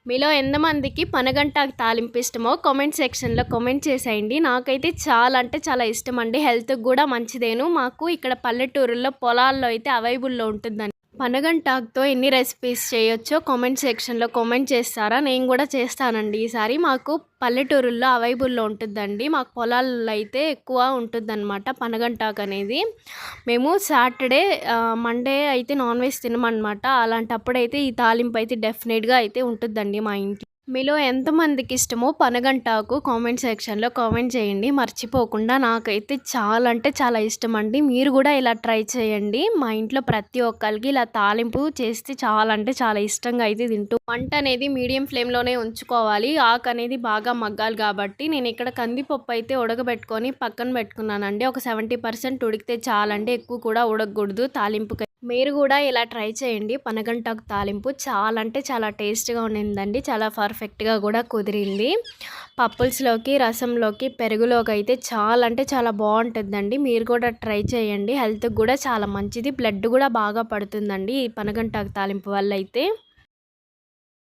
మీలో ఎంతమందికి పనగంటాకు తాలింపు ఇష్టమో కామెంట్ సెక్షన్లో కామెంట్ చేసేయండి. నాకైతే చాలా అంటే చాలా ఇష్టం అండి. హెల్త్కి కూడా మంచిదేను. మాకు ఇక్కడ పల్లెటూరుల్లో పొలాల్లో అయితే అవైలబుల్లో ఉంటుందండి. పనగంటాకుతో ఎన్ని రెసిపీస్ చేయొచ్చో కామెంట్ సెక్షన్లో కామెంట్ చేస్తారా? నేను కూడా చేస్తానండి ఈసారి. మాకు పల్లెటూరుల్లో అవైలబుల్లో ఉంటుందండి. మాకు పొలాల్లో అయితే ఎక్కువ ఉంటుందన్నమాట పనగంటాకు అనేది. మేము సాటర్డే మండే అయితే నాన్ వెజ్ తినమన్నమాట. అలాంటప్పుడైతే ఈ తాలింపు అయితే డెఫినెట్గా అయితే ఉంటుందండి మా ఇంట్లో. మీలో ఎంతమందికి ఇష్టమో పనగంటాకు కామెంట్ సెక్షన్లో కామెంట్ చేయండి మర్చిపోకుండా. నాకైతే చాలా అంటే చాలా ఇష్టం అండి. మీరు కూడా ఇలా ట్రై చేయండి. మా ఇంట్లో ప్రతి ఒక్కరికి ఇలా తాలింపు చేస్తే చాలా అంటే చాలా ఇష్టంగా అయితే తింటూ. వంట అనేది మీడియం ఫ్లేమ్లోనే ఉంచుకోవాలి. ఆకు అనేది బాగా మగ్గాలి కాబట్టి నేను ఇక్కడ కందిపప్పు అయితే ఉడకబెట్టుకొని పక్కన పెట్టుకున్నానండి. ఒక 70% ఉడికితే చాలండి, ఎక్కువ కూడా ఉడకకూడదు తాలింపుకి. మీరు కూడా ఇలా ట్రై చేయండి. పనగంటాకు తాలింపు చాలా అంటే చాలా టేస్ట్గా ఉండిందండి. చాలా పర్ఫెక్ట్గా కూడా కుదిరింది. పప్పుల్స్లోకి, రసంలోకి, పెరుగులోకి అయితే చాలా అంటే చాలా బాగుంటుందండి. మీరు కూడా ట్రై చేయండి. హెల్త్కి కూడా చాలా మంచిది. బ్లడ్ కూడా బాగా పడుతుందండి ఈ పనగంటాకు తాలింపు వల్ల అయితే.